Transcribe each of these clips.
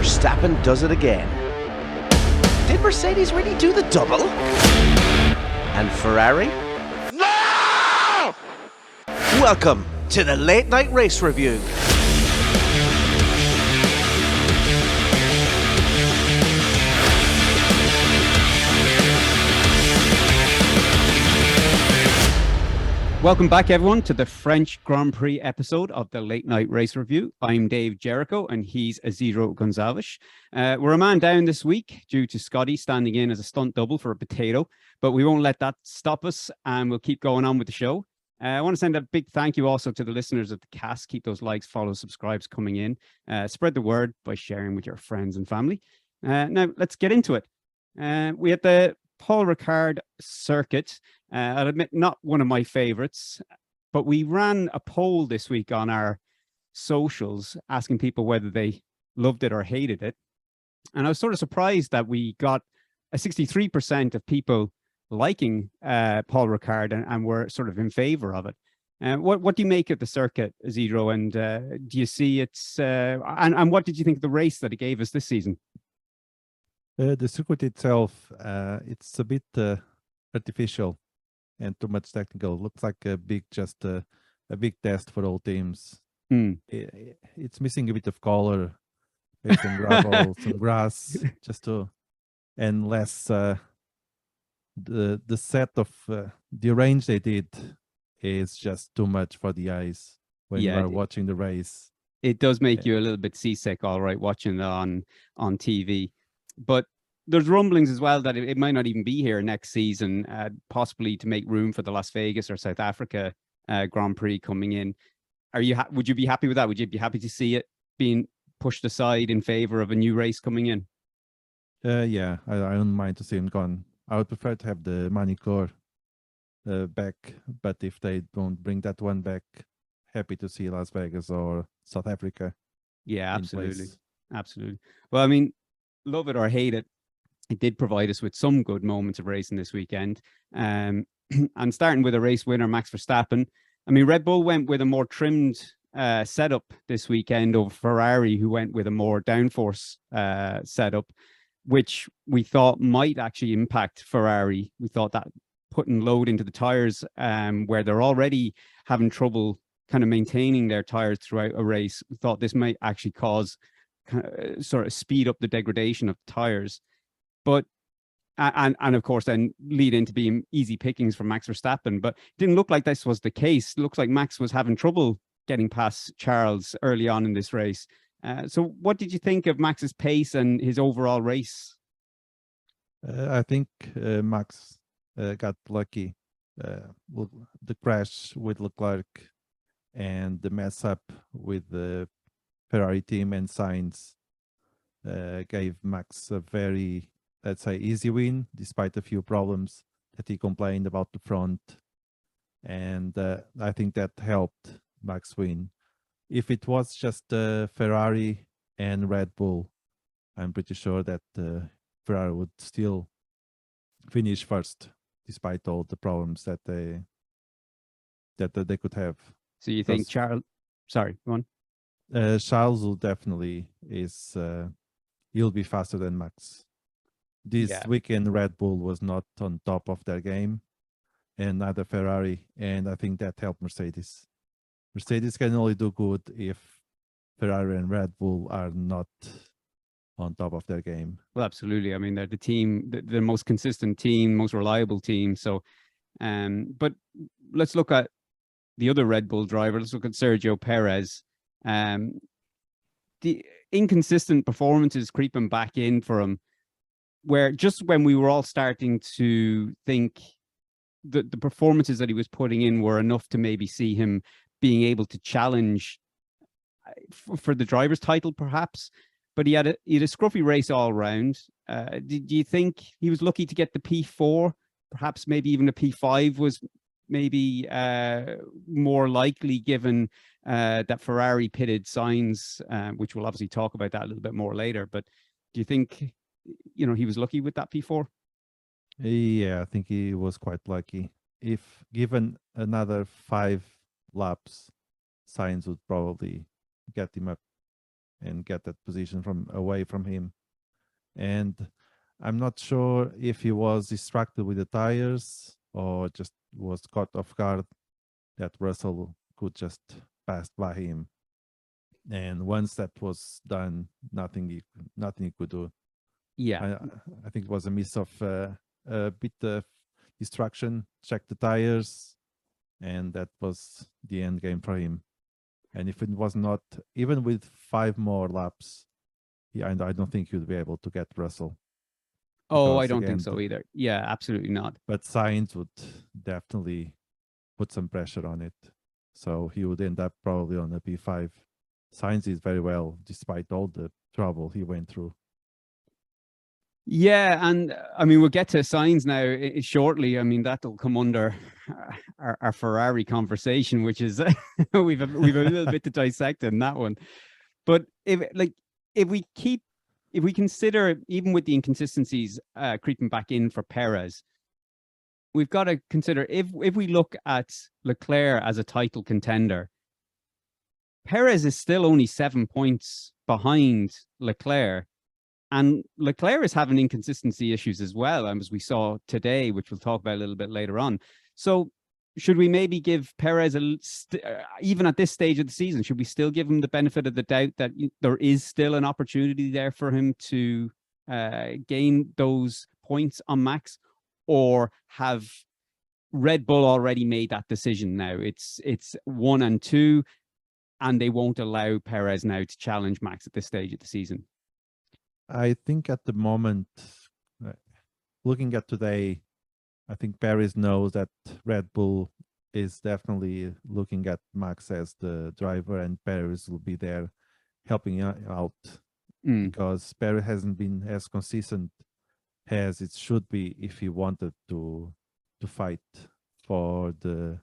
Verstappen does it again. Did Mercedes really do the double? And Ferrari? No! Welcome to the Late Night Race Review. Welcome back, everyone, to the French Grand Prix episode of the Late Night Race Review. I'm Dave Jericho, and he's Isidro Gonzalez. We're a man down this week due to Scotty standing in as a stunt double for a potato, but we won't let that stop us, and we'll keep going on with the show. I want to send a big thank you also to the listeners of the cast. Keep those likes, follows, subscribes coming in. Spread the word by sharing with your friends and family. Now, let's get into it. We had the Paul Ricard Circuit. I'll admit, not one of my favorites, but we ran a poll this week on our socials asking people whether they loved it or hated it. And I was sort of surprised that we got a 63% of people liking Paul Ricard and were sort of in favor of it. What do you make of the circuit, Isidro? And do you see it's and what did you think of the race that it gave us this season? The circuit itself, it's a bit artificial and too much technical. Looks like a big big test for all teams. It's missing a bit of color, some gravel, some grass, and less. The set of the range they did is just too much for the eyes when you are watching the race. It does make you a little bit seasick, all right, watching it on TV. But there's rumblings as well that it might not even be here next season, possibly to make room for the Las Vegas or South Africa Grand Prix coming in. Would you be happy with that? Would you be happy to see it being pushed aside in favor of a new race coming in? Yeah, I don't mind to see him gone. I would prefer to have the Manicure back, but if they don't bring that one back, happy to see Las Vegas or South Africa. Yeah, absolutely. Absolutely. Well, I mean, love it or hate it, it did provide us with some good moments of racing this weekend. And starting with a race winner, Max Verstappen. I mean, Red Bull went with a more trimmed setup this weekend over Ferrari, who went with a more downforce setup, which we thought might actually impact Ferrari. We thought that putting load into the tires, where they're already having trouble kind of maintaining their tires throughout a race, we thought this might actually cause sort of speed up the degradation of tires, but and of course then lead into being easy pickings for Max Verstappen. But it didn't look like this was the case. It looks like Max was having trouble getting past Charles early on in this race. So what did you think of Max's pace and his overall race? I think Max got lucky. The crash with Leclerc and the mess up with the Ferrari team and Sainz gave Max a very, let's say, easy win, despite a few problems that he complained about the front. And I think that helped Max win. If it was just Ferrari and Red Bull, I'm pretty sure that Ferrari would still finish first, despite all the problems that they could have. So you think Charles? Sorry, go on. Charles will definitely he'll be faster than Max. This weekend, Red Bull was not on top of their game, and neither Ferrari, and I think that helped Mercedes. Mercedes can only do good if Ferrari and Red Bull are not on top of their game. Well, absolutely. I mean, they're the team, the most consistent team, most reliable team. So, but let's look at the other Red Bull driver. Let's look at Sergio Perez. The inconsistent performances creeping back in for him, where just when we were all starting to think that the performances that he was putting in were enough to maybe see him being able to challenge for the driver's title, perhaps. But he had a scruffy race all round. Do you think he was lucky to get the P4? Perhaps maybe even a P5 was maybe more likely, given that Ferrari pitted Sainz, which we'll obviously talk about that a little bit more later. But do you think, he was lucky with that P4? Yeah, I think he was quite lucky. If given another 5 laps, Sainz would probably get him up. and get that position from away from him. And I'm not sure if he was distracted with the tires or just was caught off guard that Russell could just pass by him. And once that was done, nothing he could do. Yeah. I think it was a miss of a bit of distraction, check the tires, and that was the end game for him. And if it was not, even with 5 more laps, I don't think he would be able to get Russell. Oh, I Because, don't think again, so either. Yeah, absolutely not. But Sainz would definitely put some pressure on it. So he would end up probably on a P5. Sainz is very well, despite all the trouble he went through. Yeah, and I mean, we'll get to Sainz now shortly. I mean, that'll come under our Ferrari conversation, which is we've a little bit to dissect in that one. But if we consider, even with the inconsistencies creeping back in for Perez, we've got to consider if we look at Leclerc as a title contender, Perez is still only 7 points behind Leclerc. And Leclerc is having inconsistency issues as well, as we saw today, which we'll talk about a little bit later on. So should we maybe give Perez, even at this stage of the season, should we still give him the benefit of the doubt that there is still an opportunity there for him to gain those points on Max? Or have Red Bull already made that decision now? It's 1 and 2, and they won't allow Perez now to challenge Max at this stage of the season. I think at the moment, looking at today, I think Perez knows that Red Bull is definitely looking at Max as the driver, and Perez will be there helping out because Perez hasn't been as consistent as it should be if he wanted to fight for the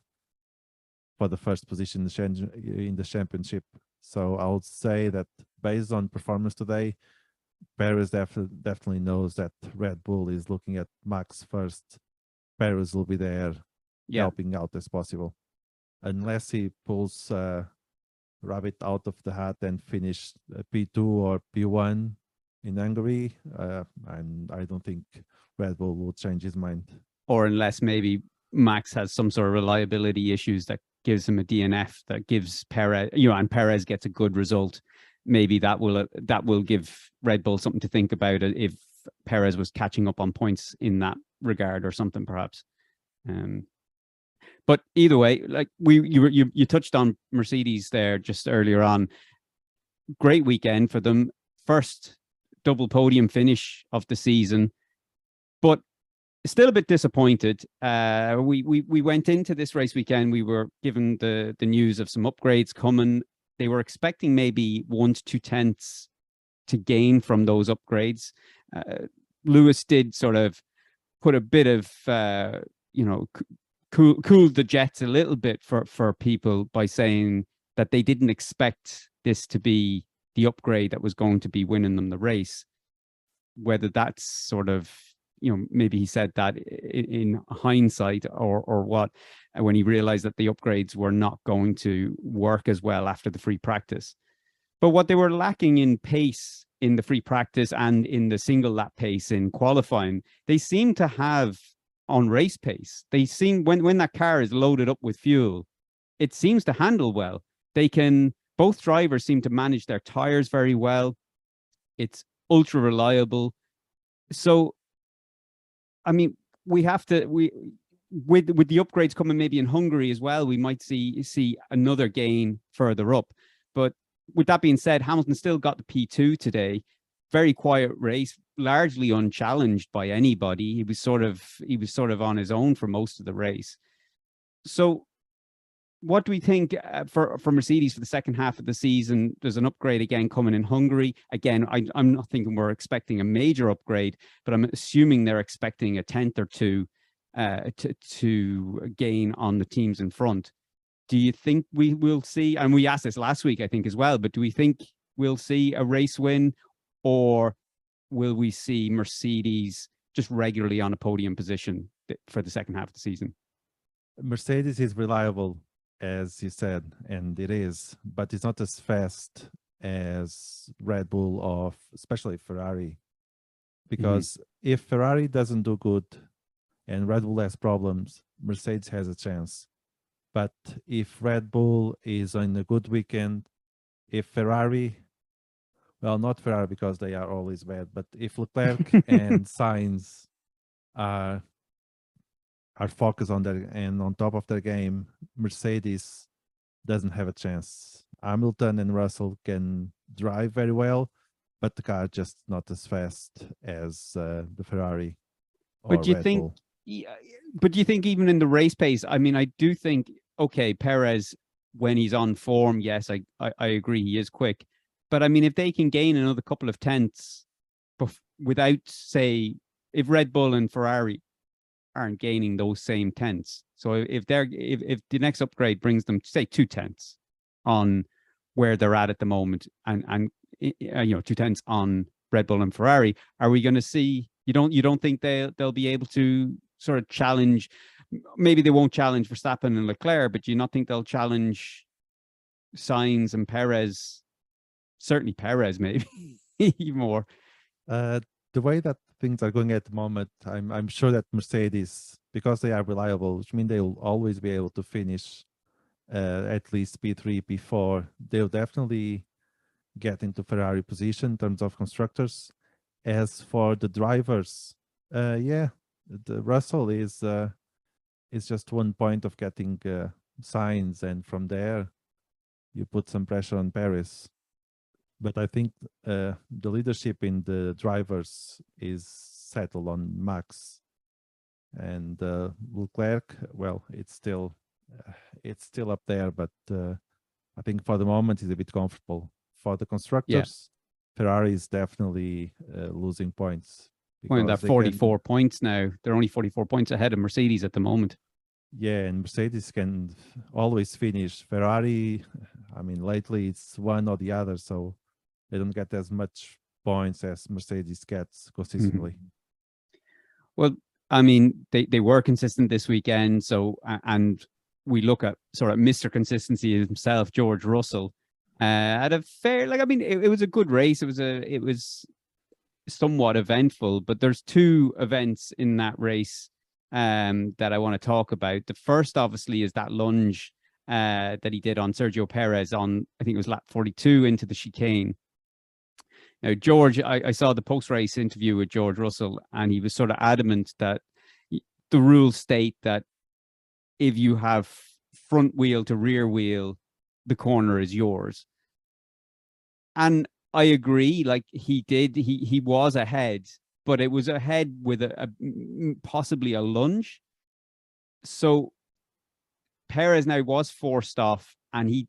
first position in the championship. So I would say that based on performance today, Perez definitely knows that Red Bull is looking at Max first. Perez will be there helping out as possible. Unless he pulls rabbit out of the hat and finish P2 or P1 in Hungary, and I don't think Red Bull will change his mind. Or unless maybe Max has some sort of reliability issues that gives him a DNF that gives Perez, and Perez gets a good result. Maybe that will give Red Bull something to think about if Perez was catching up on points in that regard or something, perhaps. But either way, like you touched on Mercedes there just earlier on. Great weekend for them. First double podium finish of the season, but still a bit disappointed. We went into this race weekend. We were given the news of some upgrades coming. They were expecting maybe 1 to 2 tenths to gain from those upgrades. Lewis did sort of put a bit of, cooled the jets a little bit for people by saying that they didn't expect this to be the upgrade that was going to be winning them the race. Whether that's sort of, maybe he said that in hindsight or what, when he realized that the upgrades were not going to work as well after the free practice. But what they were lacking in pace in the free practice and in the single lap pace in qualifying, they seem to have on race pace. They seem, when that car is loaded up with fuel, it seems to handle well. Both drivers seem to manage their tires very well. It's ultra reliable. So, I mean, with the upgrades coming maybe in Hungary as well, we might see another gain further up. But with that being said, Hamilton still got the P2 today. Very quiet race, largely unchallenged by anybody. He was sort of on his own for most of the race. So what do we think for Mercedes for the second half of the season? There's an upgrade again coming in Hungary. Again, I'm not thinking we're expecting a major upgrade, but I'm assuming they're expecting a tenth or two to gain on the teams in front. Do you think we will see, and we asked this last week, I think, as well, but do we think we'll see a race win, or will we see Mercedes just regularly on a podium position for the second half of the season? Mercedes is reliable, as you said, and it is, but it's not as fast as Red Bull or especially Ferrari. Because if Ferrari doesn't do good and Red Bull has problems, Mercedes has a chance. But if Red Bull is on a good weekend, if Ferrari, well, not Ferrari because they are always bad, but if Leclerc and Sainz are focused on their and on top of their game, Mercedes doesn't have a chance. Hamilton and Russell can drive very well, but the car just not as fast as the Ferrari or But do you Red think? Bull. Yeah, but do you think even in the race pace? I mean, I do think okay, Perez when he's on form, yes, I agree he is quick. But I mean, if they can gain another couple of tenths without, say, if Red Bull and Ferrari aren't gaining those same tenths, so if the next upgrade brings them, say, 2 tenths on where they're at the moment, and 2 tenths on Red Bull and Ferrari, are we going to see? You don't think they'll be able to sort of challenge? Maybe they won't challenge Verstappen and Leclerc, but do you not think they'll challenge Sainz and Perez? Certainly Perez, maybe more. The way that things are going at the moment, I'm sure that Mercedes, because they are reliable, which means they'll always be able to finish at least P3, P4. They'll definitely get into Ferrari position in terms of constructors. As for the drivers, the Russell is just 1 point of getting Sainz, and from there you put some pressure on Paris. But I think the leadership in the drivers is settled on Max, and Leclerc. Well, it's still up there, but I think for the moment he's a bit comfortable. For the constructors, Ferrari is definitely losing points. Well, they're 44 points now. They're only 44 points ahead of Mercedes at the moment. Yeah, and Mercedes can always finish. Ferrari, I mean, lately it's one or the other, so they don't get as much points as Mercedes gets consistently. Well, I mean, they were consistent this weekend. So, and we look at sort of Mr. Consistency himself, George Russell, had a fair, like, I mean, it was a good race. It was somewhat eventful, but there's 2 events in that race that I want to talk about. The first, obviously, is that lunge that he did on Sergio Perez on, I think it was lap 42 into the chicane. Now, George, I saw the post-race interview with George Russell, and he was sort of adamant that the rules state that if you have front wheel to rear wheel, the corner is yours. And I agree, like he was ahead, but it was ahead with possibly a lunge. So Perez now was forced off, and he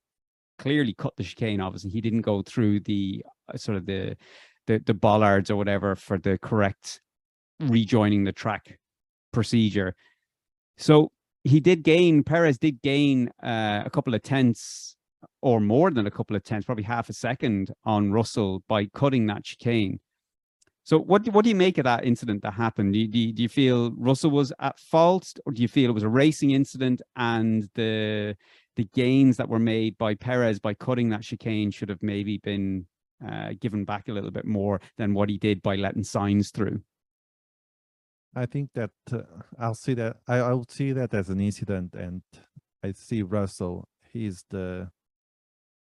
clearly cut the chicane. Obviously, he didn't go through the sort of the bollards or whatever for the correct rejoining the track procedure. So Perez did gain a couple of tenths, or more than a couple of tenths, probably half a second on Russell by cutting that chicane. So what do you make of that incident that happened? Do you feel Russell was at fault, or do you feel it was a racing incident and the gains that were made by Perez by cutting that chicane should have maybe been given back a little bit more than what he did by letting Sainz through? I think that I'll see that as an incident, and I see Russell. He's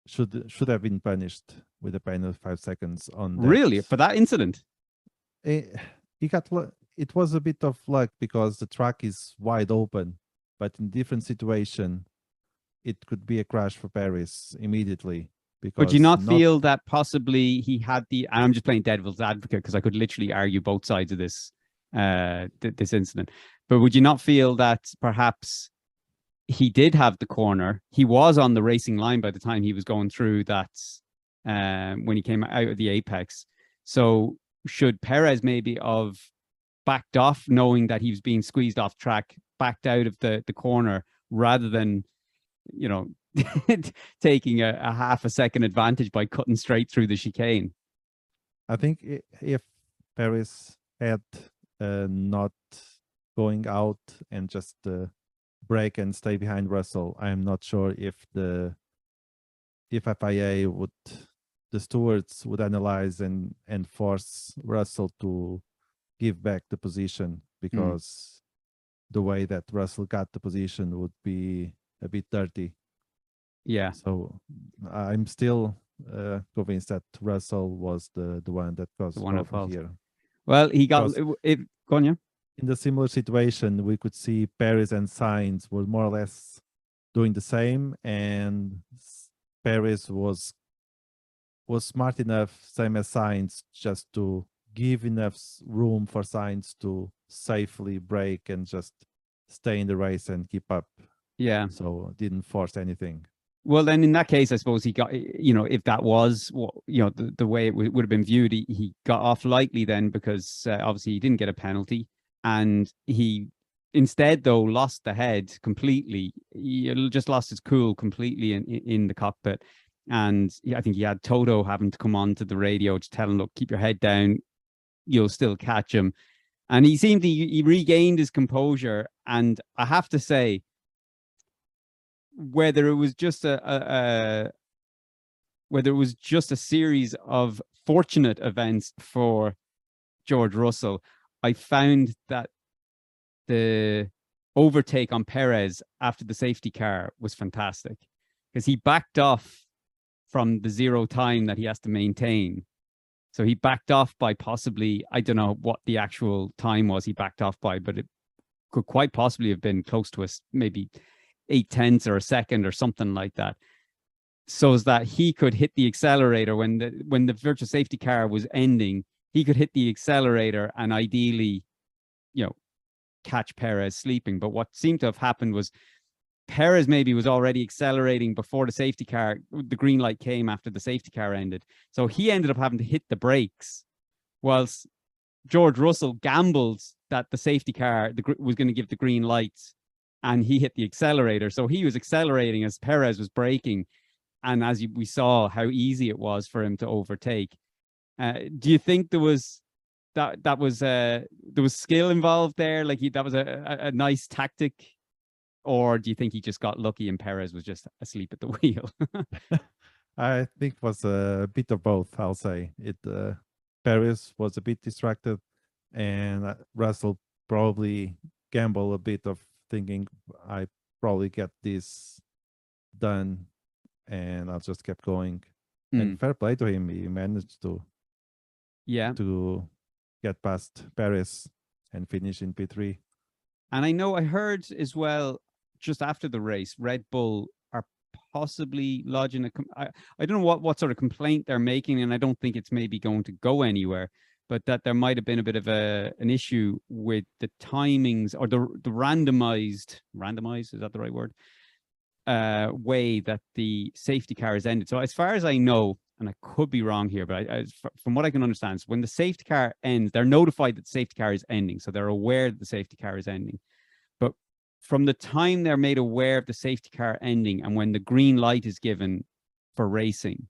should have been punished with a penalty of 5 seconds on that. Really, for that incident? He got. It was a bit of luck because the track is wide open, but in different situation, it could be a crash for Paris immediately. But do you not feel that possibly he had I'm just playing devil's advocate because I could literally argue both sides of this this incident. But would you not feel that perhaps he did have the corner? He was on the racing line by the time he was going through that when he came out of the apex. So should Perez maybe have backed off, knowing that he was being squeezed off track, backed out of the corner rather than, taking a half a second advantage by cutting straight through the chicane? I think if Perez had not going out and just brake and stay behind Russell, I'm not sure if FIA would the stewards would analyze and force Russell to give back the position, because the way that Russell got the position would be a bit dirty. Yeah. So I'm still convinced that Russell was the one that caused The one at problem fault. here. Well, he got Because- it. Go on, yeah. In the similar situation, we could see Perez and Sainz were more or less doing the same, and Perez was smart enough, same as Sainz, just to give enough room for Sainz to safely brake and just stay in the race and keep up. Yeah. So didn't force anything. Well, then in that case, I suppose he got, if that was, the way it would have been viewed, he got off lightly then, because obviously he didn't get a penalty, and he instead, though, lost the head completely. He just lost his cool completely in the cockpit. And I think he had Toto having to come on to the radio to tell him, look, keep your head down, you'll still catch him. And he regained his composure. And I have to say, whether it was just a series of fortunate events for George Russell, I found that the overtake on Perez after the safety car was fantastic, because he backed off from the 0 time that he has to maintain. So he backed off by possibly, I don't know what the actual time was he backed off by, but it could quite possibly have been close to maybe 0.8 or a second or something like that, so as that he could hit the accelerator when the virtual safety car was ending. He could hit the accelerator and ideally, catch Perez sleeping. But what seemed to have happened was Perez maybe was already accelerating before the green light came after the safety car ended. So he ended up having to hit the brakes, whilst George Russell gambled that the safety car was going to give the green light, and he hit the accelerator. So he was accelerating as Perez was braking. And as we saw how easy it was for him to overtake. Do you think there was skill involved there? Like that was a nice tactic? Or do you think he just got lucky and Perez was just asleep at the wheel? I think it was a bit of both, I'll say. Perez was a bit distracted, and Russell probably gambled a bit of thinking, I probably get this done, and I'll just kept going. And fair play to him. He managed to get past Perez and finish in P3. And I know I heard as well, just after the race, Red Bull are possibly lodging I don't know what sort of complaint they're making, and I don't think it's maybe going to go anywhere, but that there might have been a bit of an issue with the timings, or the randomized, is that the right word? Way that the safety car is ended. So as far as I know, and I could be wrong here, but from what I can understand, when the safety car ends, they're notified that the safety car is ending. So they're aware that the safety car is ending. But from the time they're made aware of the safety car ending and when the green light is given for racing,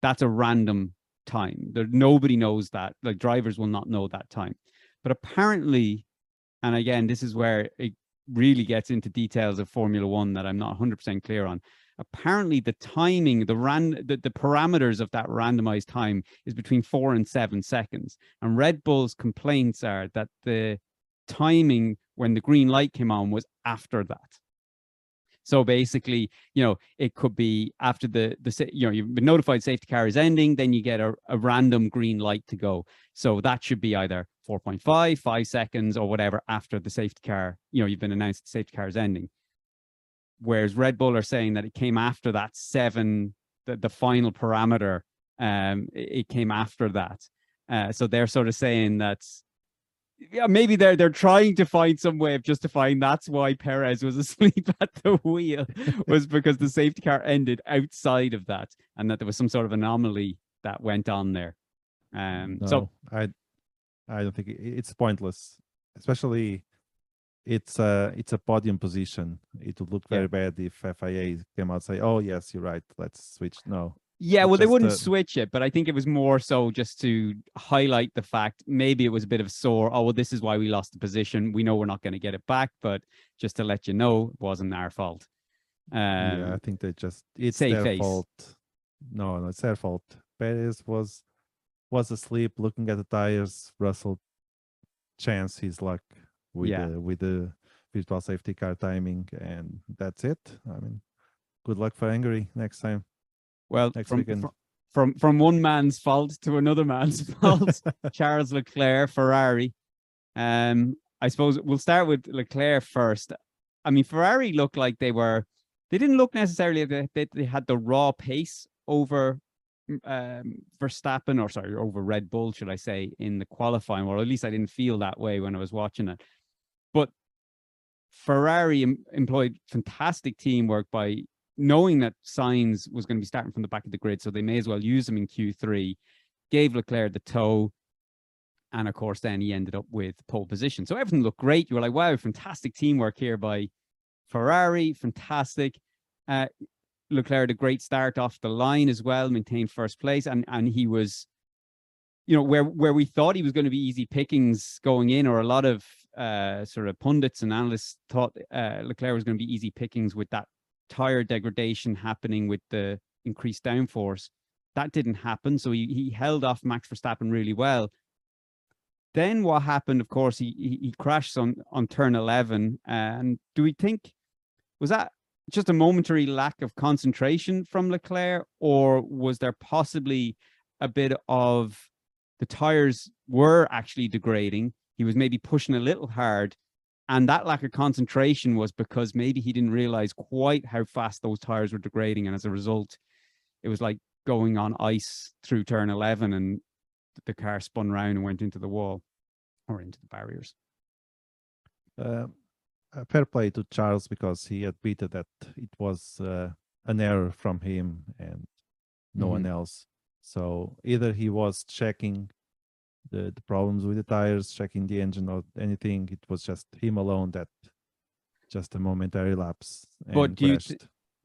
that's a random time. Nobody knows that. Like, drivers will not know that time. But apparently, and again, this is where it really gets into details of Formula One that I'm not 100% clear on. Apparently, the timing, the parameters of that randomized time is between 4 and 7 seconds. And Red Bull's complaints are that the timing when the green light came on was after that. So basically, it could be after you've been notified safety car is ending, then you get a random green light to go. So that should be either 4.5, 5 seconds or whatever after the safety car, you've been announced the safety car is ending. Whereas Red Bull are saying that it came after that 7, the final parameter, it came after that. So they're sort of saying that, maybe they're trying to find some way of justifying that's why Perez was asleep at the wheel, was because the safety car ended outside of that, and that there was some sort of anomaly that went on there. No, so I don't think it's pointless, especially it's a podium position. It would look very bad if FIA came out and say, "Oh yes, you're right, let's switch." No. Yeah, well, they wouldn't switch it, but I think it was more so just to highlight the fact maybe it was a bit of a sore. Oh, well, this is why we lost the position. We know we're not going to get it back, but just to let you know, it wasn't our fault. Yeah, I think it's save their face. fault. No, it's their fault. Perez was asleep, looking at the tires. Russell chanced his luck with the virtual safety car timing, and that's it. I mean, good luck for Hungary next time. Well, next weekend. From one man's fault to another man's fault. Charles Leclerc, Ferrari. I suppose we'll start with Leclerc first. I mean, Ferrari looked like they didn't look necessarily that they had the raw pace over Verstappen, or sorry, over Red Bull, should I say, in the qualifying, or at least I didn't feel that way when I was watching it. But Ferrari employed fantastic teamwork by knowing that Sainz was going to be starting from the back of the grid, so they may as well use him in Q3, gave Leclerc the tow, and of course then he ended up with pole position. So everything looked great. You were like, wow, fantastic teamwork here by Ferrari, fantastic. Leclerc had a great start off the line as well, maintained first place, and he was, you know, where we thought he was going to be easy pickings going in, or a lot of sort of pundits and analysts thought Leclerc was going to be easy pickings with that tire degradation happening with the increased downforce. That didn't happen, so he held off Max Verstappen really well. Then what happened, of course, he crashed on turn 11, and do we think, was that just a momentary lack of concentration from Leclerc, or was there possibly a bit of the tires were actually degrading? He was maybe pushing a little hard, and that lack of concentration was because maybe he didn't realize quite how fast those tires were degrading, and as a result, it was like going on ice through turn 11, and the car spun around and went into the wall or into the barriers. Fair play to Charles, because he admitted that it was an error from him and no one else. So either he was checking the problems with the tires, checking the engine or anything. It was just him alone that just a momentary lapse. But do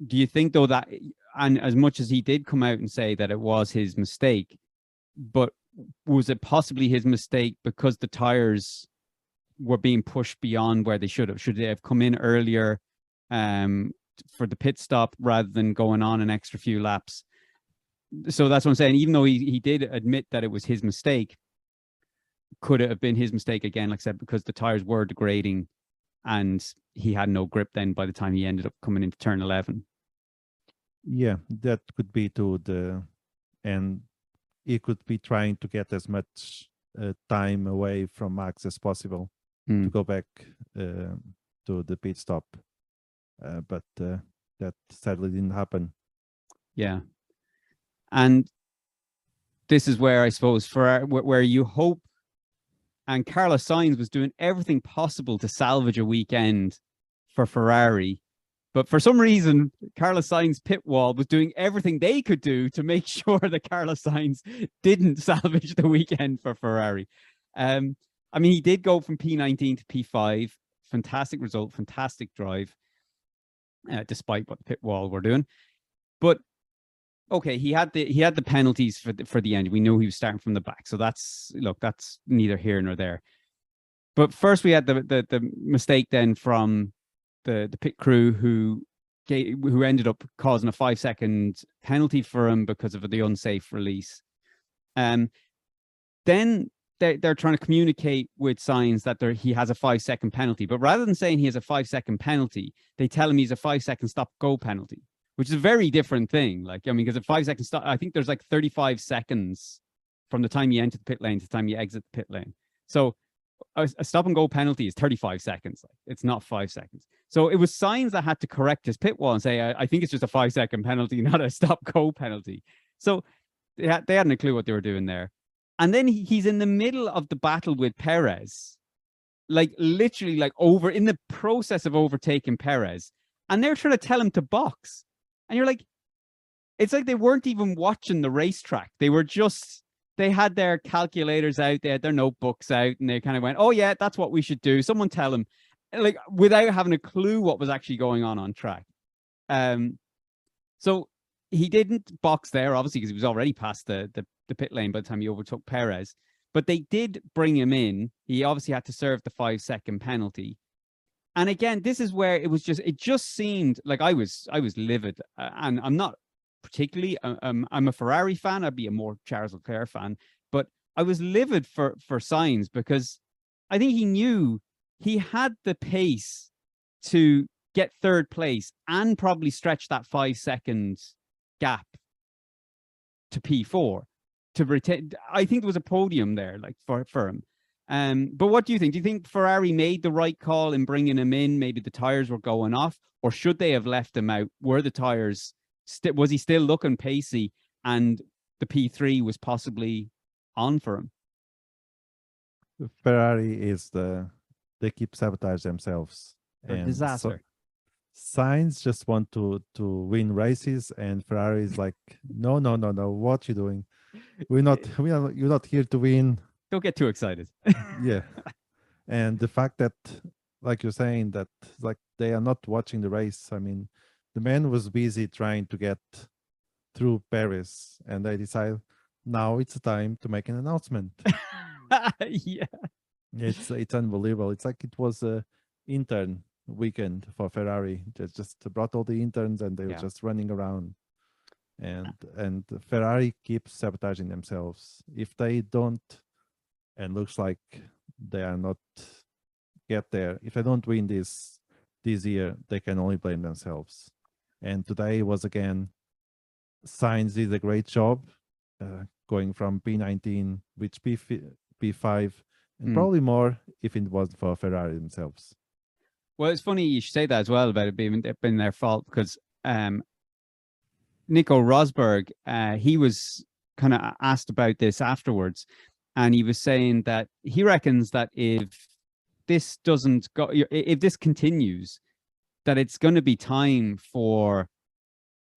you think though that, and as much as he did come out and say that it was his mistake, but was it possibly his mistake because the tires were being pushed beyond where they should have? Should they have come in earlier for the pit stop rather than going on an extra few laps? So that's what I'm saying. Even though he did admit that it was his mistake, could it have been his mistake again, like I said, because the tires were degrading and he had no grip then by the time he ended up coming into turn 11? Yeah, that could be and he could be trying to get as much time away from Max as possible to go back to the pit stop. But that sadly didn't happen. Yeah. And this is where I suppose where you hope, and Carlos Sainz was doing everything possible to salvage a weekend for Ferrari. But for some reason, Carlos Sainz pit wall was doing everything they could do to make sure that Carlos Sainz didn't salvage the weekend for Ferrari. I mean, he did go from P19 to P5. Fantastic result, fantastic drive, despite what the pit wall were doing. But okay, he had the penalties for the end. We know he was starting from the back, so that's neither here nor there. But first, we had the mistake then from the pit crew who ended up causing a 5-second penalty for him because of the unsafe release. Then they're trying to communicate with Sainz that he has a 5-second penalty, but rather than saying he has a 5-second penalty, they tell him he's a 5-second stop-go penalty, which is a very different thing. Like, I mean, because a 5-second stop, I think there's like 35 seconds from the time you enter the pit lane to the time you exit the pit lane. So a stop and go penalty is 35 seconds. It's not 5 seconds. So it was Sainz that had to correct his pit wall and say, I think it's just a 5-second penalty, not a stop go penalty. So they hadn't a clue what they were doing there. And then he's in the middle of the battle with Perez, like literally like in the process of overtaking Perez. And they're trying to tell him to box. And you're like, it's like they weren't even watching the racetrack. They had their calculators out, they had their notebooks out, and they kind of went, oh yeah, that's what we should do. Someone tell him, like, without having a clue what was actually going on track. So he didn't box there, obviously, because he was already past the pit lane by the time he overtook Perez. But they did bring him in. He obviously had to serve the 5-second penalty. And again, this is where it just seemed like I was livid, and I'm not particularly. I'm a Ferrari fan. I'd be a more Charles Leclerc fan, but I was livid for Sainz because I think he knew he had the pace to get third place and probably stretch that 5-second gap to P4 to retain. I think there was a podium there, like for him. But what do you think? Do you think Ferrari made the right call in bringing him in? Maybe the tires were going off, or should they have left him out? Were the tires was he still looking pacey, and the P3 was possibly on for him? Ferrari is they keep sabotage themselves. They're a disaster. Sainz just want to win races, and Ferrari is like, no. What you doing? You're not here to win. Don't get too excited. Yeah, and the fact that, like you're saying, that like they are not watching the race. I mean, the man was busy trying to get through Paris, and they decide now it's time to make an announcement. Yeah, it's unbelievable. It's like it was a intern weekend for Ferrari. They just brought all the interns, and they were just running around. And Ferrari keeps sabotaging themselves. If they don't, and looks like they are not get there. If they don't win this year, they can only blame themselves. And today was again, Sainz did a great job, going from P19 with P5, and probably more if it wasn't for Ferrari themselves. Well, it's funny you should say that as well about it being their fault, because Nico Rosberg, he was kind of asked about this afterwards, and he was saying that he reckons that if this continues, that it's going to be time for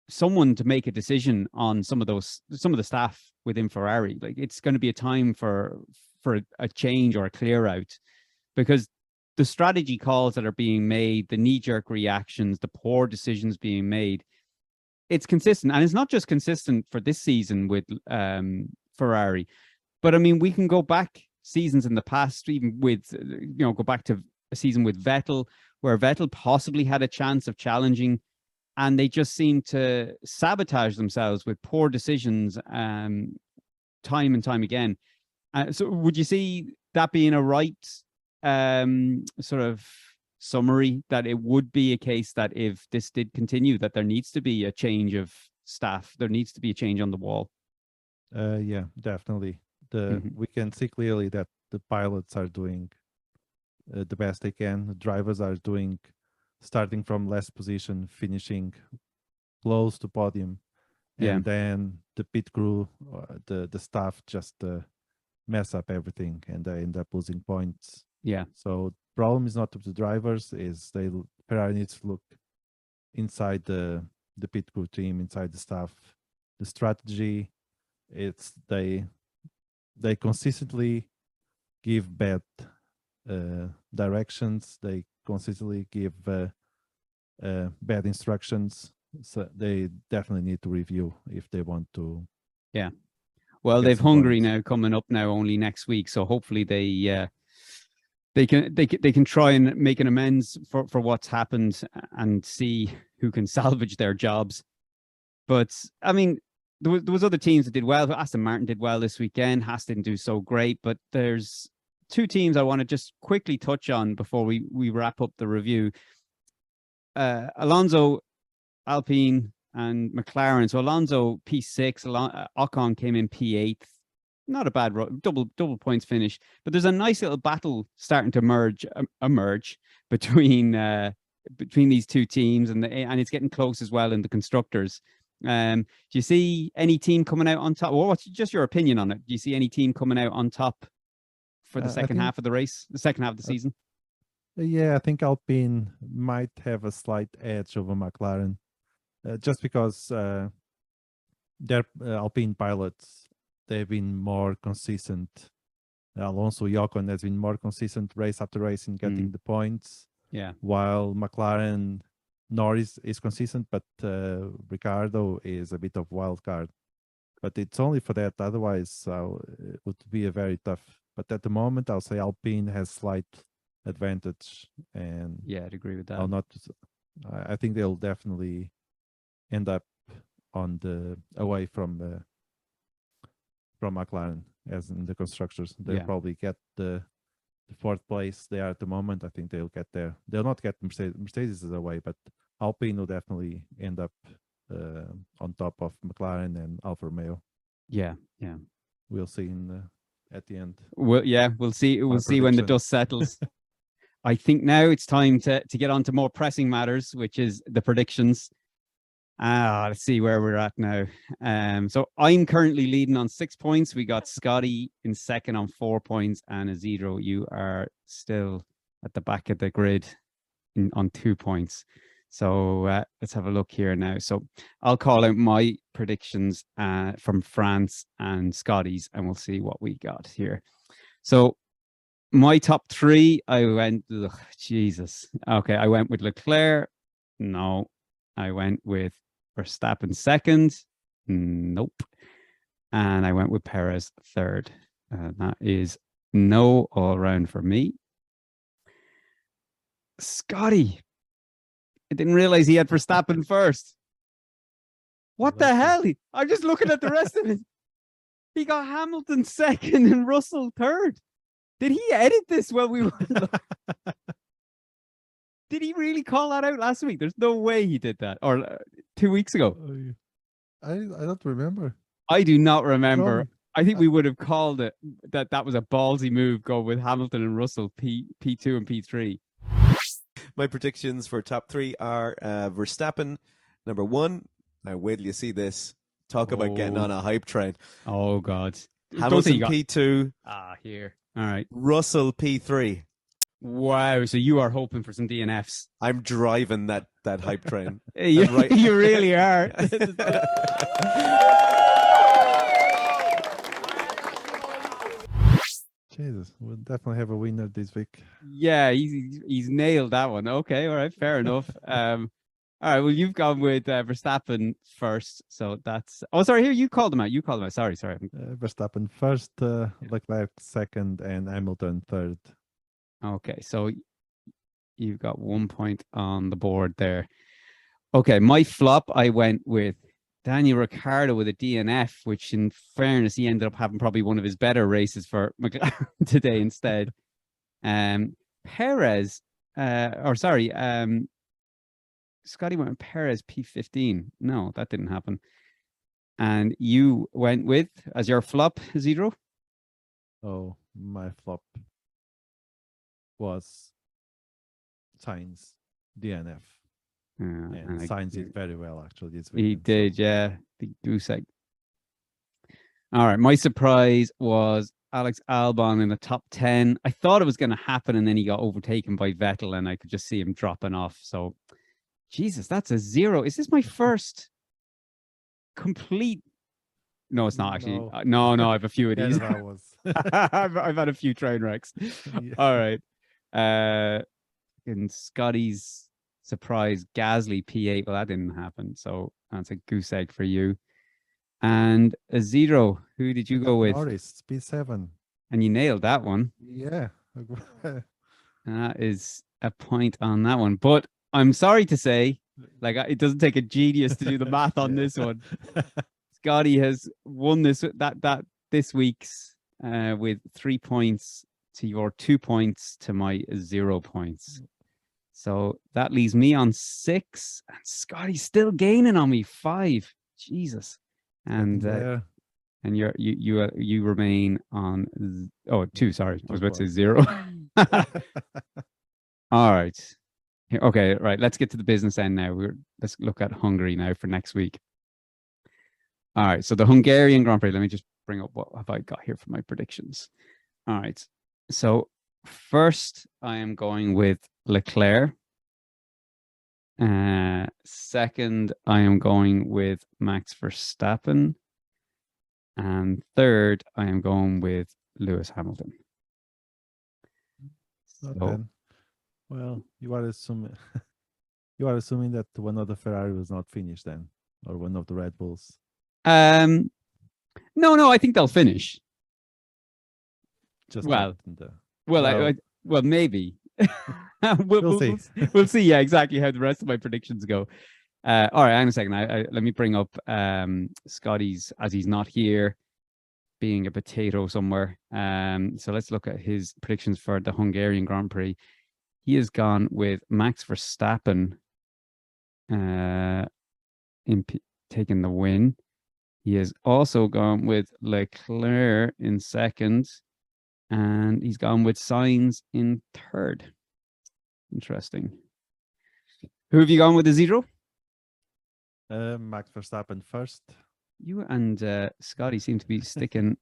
someone to make a decision on some of the staff within Ferrari. Like, it's going to be a time for a change or a clear out, because the strategy calls that are being made, the knee-jerk reactions, the poor decisions being made, it's consistent. And it's not just consistent for this season with Ferrari, but I mean, we can go back seasons in the past, even with, go back to a season with Vettel, where Vettel possibly had a chance of challenging, and they just seem to sabotage themselves with poor decisions time and time again. So would you see that being a right sort of summary, that it would be a case that if this did continue, that there needs to be a change of staff, there needs to be a change on the wall? Yeah, definitely. We can see clearly that the pilots are doing the best they can. The drivers are doing, starting from last position, finishing close to podium, and then the pit crew, the staff just mess up everything, and they end up losing points. Yeah. So problem is not with the drivers, is Ferrari needs to look inside the pit crew team, inside the staff, the strategy. It's they consistently give bad directions. They consistently give bad instructions. So they definitely need to review if they want to. Yeah. Well, they've Hungary now coming up now only next week, so hopefully they can try and make an amends for what's happened and see who can salvage their jobs. But I mean, there was other teams that did well. Aston Martin did well this weekend. Haas didn't do so great, but there's two teams I want to just quickly touch on before we wrap up the review. Alonso, Alpine, and McLaren. So Alonso P6, Ocon came in P8. Not a bad double points finish, but there's a nice little battle starting to emerge between these two teams, and it's getting close as well in the constructors. Do you see any team coming out on top? Well, what's just your opinion on it? Do you see any team coming out on top for the second half of the race, the second half of the season? Yeah, I think Alpine might have a slight edge over McLaren, just because their Alpine pilots, they've been more consistent. Alonso, Ocon has been more consistent race after race in getting the points. Yeah. While McLaren, Norris is consistent, but Ricciardo is a bit of wild card. But it's only for that. Otherwise, it would be a very tough. But at the moment, I'll say Alpine has slight advantage. And yeah, I'd agree with that. I think they'll definitely end up on the away from McLaren, as in the constructors. They'll probably get the fourth place they are at the moment. I think they'll get there. They'll not get Mercedes. Mercedes is away, but Alpine will definitely end up on top of McLaren and Alfa Romeo. Yeah. We'll see at the end. We'll see. We'll see when the dust settles. I think now it's time to get on to more pressing matters, which is the predictions. Let's see where we're at now. So I'm currently leading on 6 points. We got Scotty in second on 4 points, and Isidro, you are still at the back of the grid on 2 points. So let's have a look here now. So I'll call out my predictions from France and Scotty's, and we'll see what we got here. So my top three, I went, Jesus. Okay, I went with Leclerc. No. I went with Verstappen second. Nope. And I went with Perez third. That is no all round for me. Scotty, I didn't realize he had Verstappen first. What the hell? I'm just looking at the rest of it. He got Hamilton second and Russell third. Did he edit this while we were... Did he really call that out last week? There's no way he did that. Or 2 weeks ago. I don't remember. I do not remember. No. I think we would have called it that was a ballsy move, go with Hamilton and Russell, P2 and P3. My predictions for top three are Verstappen, number one. Now, wait till you see this. Talk about getting on a hype train. Oh, God. Hamilton P2. Here. All right. Russell P3. Wow. So you are hoping for some DNFs. I'm driving that hype train. You really are. Jesus, we'll definitely have a winner this week. Yeah, he's nailed that one. Okay, all right, fair enough. All right, well, you've gone with Verstappen first, so that's... Oh, sorry, here, you called him out. Sorry. Verstappen first, Leclerc second, and Hamilton third. Okay, so you've got 1 point on the board there. Okay, my flop, I went with Daniel Ricciardo with a DNF, which in fairness, he ended up having probably one of his better races for McLaren today instead. Perez, Scotty went with Perez P15. No, that didn't happen. And you went with, as your flop, Isidro? Oh, my flop was Sainz DNF. And Sainz did very well, actually, this weekend. He did, yeah. The goose egg. All right, my surprise was Alex Albon in the top 10. I thought it was going to happen, and then he got overtaken by Vettel, and I could just see him dropping off. So, Jesus, that's a 0. Is this my first complete... No, it's not actually. No, I have a few of these. Yeah, that was. I've had a few train wrecks. Yeah. All right. In Scotty's surprise, Gasly P8. Well, that didn't happen. So that's a goose egg for you. And Isidro, who did you go with? Norris, P7. And you nailed that one. Yeah. That is a point on that one. But I'm sorry to say, like, it doesn't take a genius to do the math on this one. Scotty has won this week's with 3 points to your 2 points to my 0 points. So that leaves me on 6, and Scotty's still gaining on me 5. Jesus, and you remain on 2. Sorry, I was about to say 0. All right. Okay, right. Let's get to the business end now. Let's look at Hungary now for next week. All right, so the Hungarian Grand Prix. Let me just bring up what have I got here for my predictions. All right, so first I am going with Leclerc. Second, I am going with Max Verstappen. And third, I am going with Lewis Hamilton. Well, you are assuming that one of the Ferrari was not finished then, or one of the Red Bulls. No, I think they'll finish. Well, maybe. we'll see. We'll see. Yeah, exactly how the rest of my predictions go. All right, hang on a second. Let me bring up Scotty's, as he's not here, being a potato somewhere. So let's look at his predictions for the Hungarian Grand Prix. He has gone with Max Verstappen taking the win. He has also gone with Leclerc in second, and he's gone with Sainz in third. Interesting. Who have you gone with, the zero? Max Verstappen first. You and Scotty seem to be sticking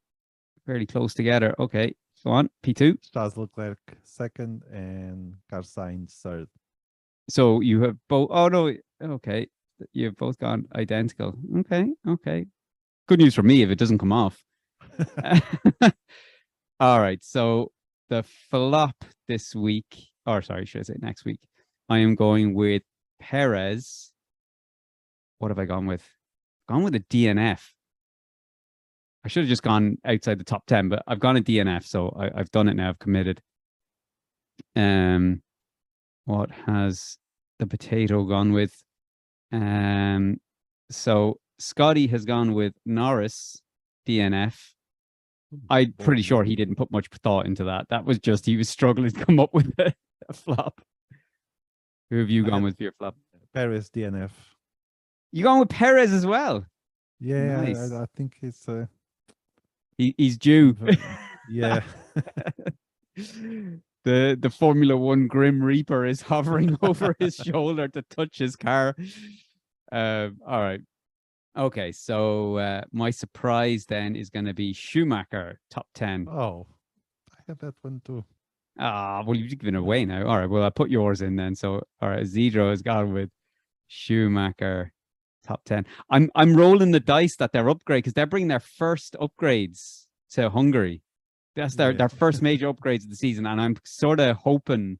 fairly close together. Okay, go on. P2. Charles Leclerc second, and Carlos Sainz third. So you have both. Oh no. Okay, you've both gone identical. Okay. Good news for me if it doesn't come off. All right. So the flop this week, or sorry, should I say next week? I am going with Perez. What have I gone with? Gone with a DNF. I should have just gone outside the top 10, but I've gone a DNF, so I've done it now. I've committed. What has the potato gone with? So Scotty has gone with Norris DNF. I'm pretty sure he didn't put much thought into that. That was just he was struggling to come up with a flop. Who have you gone with for your flop? Perez DNF. You gone with Perez as well? Yeah, Nice. I think it's he's due. yeah. The Formula One Grim Reaper is hovering over his shoulder to touch his car. All right. Okay, so my surprise then is going to be Schumacher, top 10. Oh, I have that one too. Well, you've given it away now. All right, well, I'll put yours in then. So, all right, Zedro has gone with Schumacher, top 10. I'm rolling the dice that they're upgrade because they're bringing their first upgrades to Hungary. That's their first major upgrades of the season, and I'm sort of hoping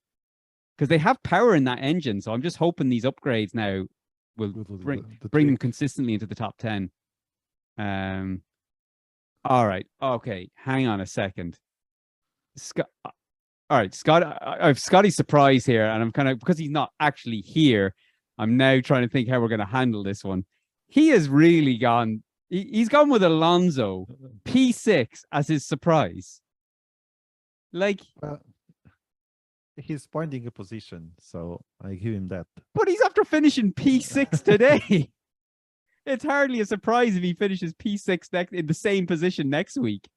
because they have power in that engine, so I'm just hoping these upgrades now will bring them consistently into the top 10. All right, okay, hang on a second. All right, Scott. I've Scotty's surprise here, and I'm kind of because he's not actually here. I'm now trying to think how we're going to handle this one. He has really gone. He's gone with Alonso P6 as his surprise. Like, he's pointing a position, so I give him that. But he's after finishing P6 today. It's hardly a surprise if he finishes P6 next in the same position next week.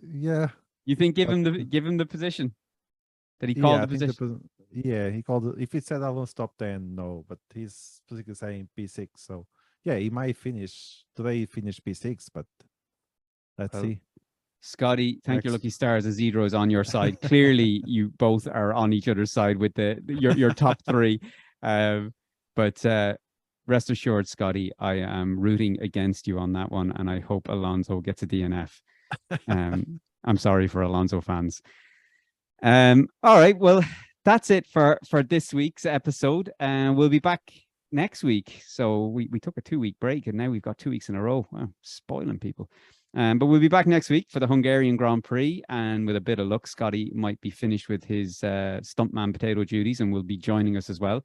Yeah. You think give him the position? Did he call the position? He called it. If it said Alonso top 10, no, but he's basically saying P6. So yeah, he might finish today. He finished P6, but let's see. Scotty, thank your lucky stars. Zedro is on your side. Clearly, you both are on each other's side with your top three. But rest assured, Scotty, I am rooting against you on that one, and I hope Alonso gets a DNF. I'm sorry for Alonso fans. All right, well, that's it for this week's episode, and we'll be back next week. So we took a 2-week break, and now we've got 2 weeks in a row. Wow, spoiling people. But we'll be back next week for the Hungarian Grand Prix, and with a bit of luck, Scotty might be finished with his stuntman potato duties and will be joining us as well.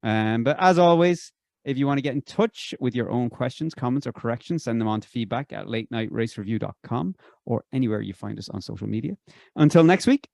But as always, if you want to get in touch with your own questions, comments, or corrections, send them on to feedback@latenightracereview.com or anywhere you find us on social media. Until next week.